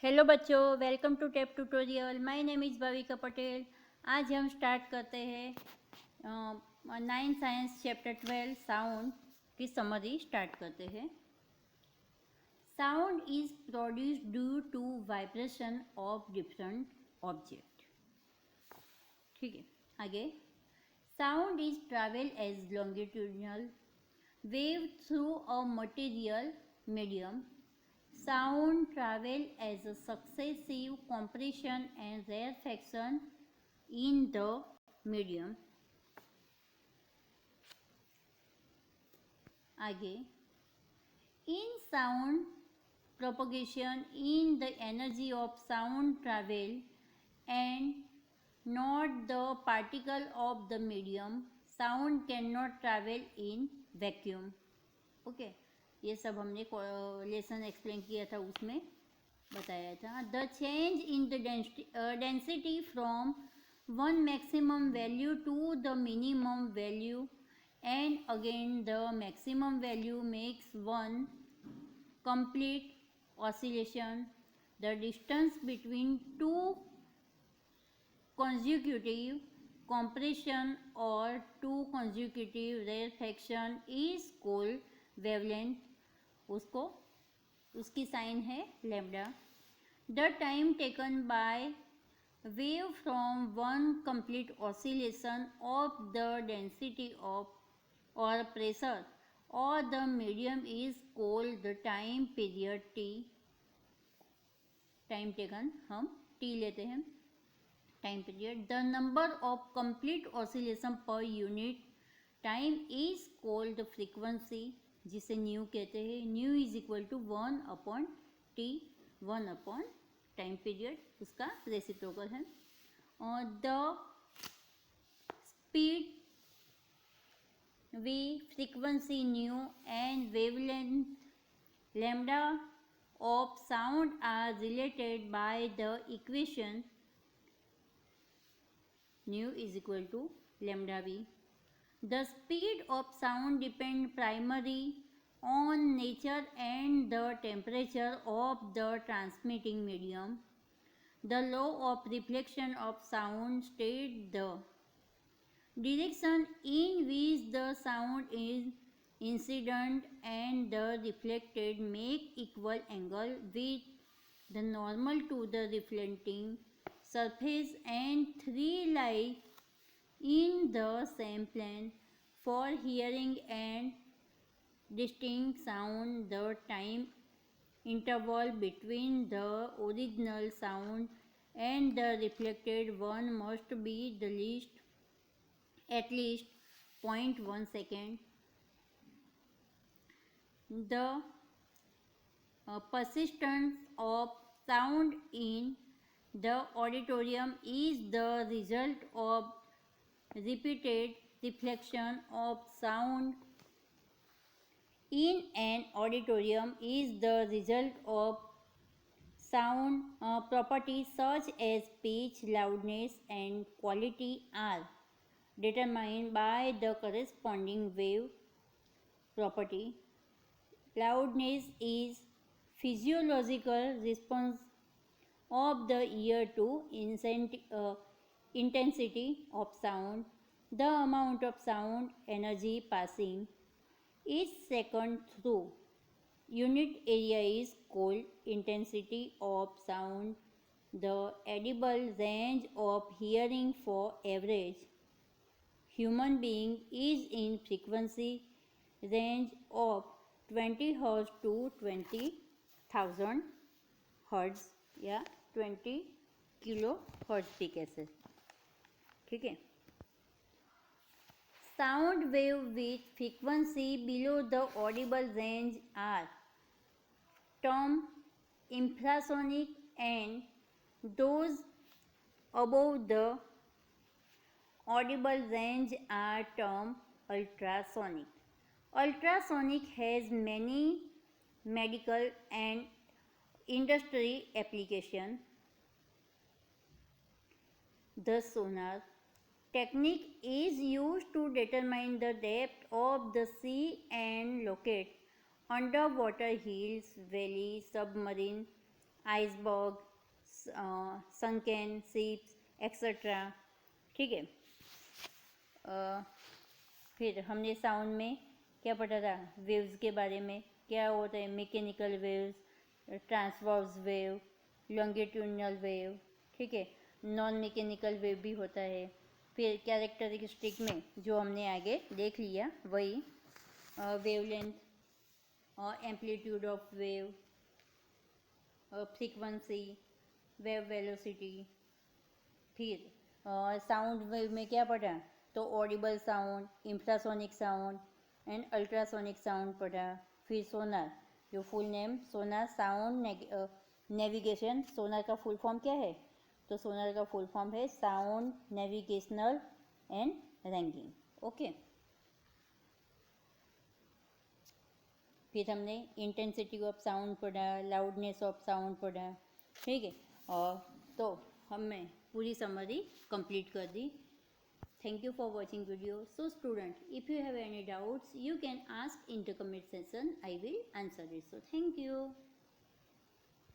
Hello बच्चों, welcome to tape tutorial. My name is Bhavika Patel. आज हम स्टार्ट करते हैं 9 साइंस चैप्टर 12 साउंड की समरी स्टार्ट करते हैं। Sound is produced due to vibration of different object. ठीक है, आगे। Sound is travel as longitudinal wave through a material medium. Sound travel as a successive compression and rarefaction in the medium. आगे, in sound propagation in the energy of sound travel and not the particle of the medium, sound cannot travel in vacuum. Okay. ये सब हमने lesson explain किया था, उसमें बताया था. The change in the density from one maximum value to the minimum value and again the maximum value makes one complete oscillation. The distance between two consecutive compression or two consecutive rarefaction is called wavelength. उसको उसकी sign है lambda. The time taken by wave from one complete oscillation of the density of or pressure or the medium is called the time period T. Time taken हम T लेते हैं, time period. The number of complete oscillation per unit time is called the frequency, जिसे nu कहते हैं. Nu is equal to 1/t, 1/ time period, उसका reciprocal है. और the speed v, frequency nu and wavelength lambda of sound are related by the equation nu is equal to lambda v. The speed of sound depends primarily on nature and the temperature of the transmitting medium. The law of reflection of sound states the direction in which the sound is incident and the reflected make equal angle with the normal to the reflecting surface, and three lie in the same plane. For hearing and distinct sound, the time interval between the original sound and the reflected one must be at least 0.1 second. The persistence of sound in the auditorium is the result of repeated reflection of sound in an auditorium is the result of sound properties such as pitch, loudness and quality are determined by the corresponding wave property. Loudness is physiological response of the ear to intensity of sound. The amount of sound energy passing each second through unit area is called intensity of sound. The audible range of hearing for average human being is in frequency range of 20 Hz to 20,000 Hz या 20 kilo hertz भी कैसे. ठीक है. Sound wave with frequency below the audible range are termed infrasonic and those above the audible range are termed ultrasonic. Ultrasonic has many medical and industry application. The sonar technique is used to determine the depth of the sea and locate underwater hills, valleys, submarine iceberg, sunken ships etcetera. ठीक है। फिर हमने sound में क्या पढ़ा था, waves के बारे में, क्या होता है mechanical waves, transverse wave, longitudinal wave. ठीक है। नॉन मैकेनिकल वेव भी होता है। फिर कैरेक्टरिस्टिक में जो हमने आगे देख लिया वही वेवलेंथ और amplitude of wave, frequency, wave velocity. फिर साउंड वेव में क्या पढ़ा, तो audible sound, infrasonic sound and ultrasonic sound पढ़ा। फिर सोनार, जो full name sonar sound navigation, sonar का फुल फॉर्म क्या है, तो सोनार का फुल फॉर्म है sound navigational and ranking. Okay. फिर हमने इंटेंसिटी ऑफ साउंड पढ़ा, लाउडनेस ऑफ साउंड पढ़ा। ठीक है। और तो हमने पूरी समरी कंप्लीट कर दी। Thank you for watching video. So student, if you have any doubts, you can ask in the comment section. I will answer it. So thank you.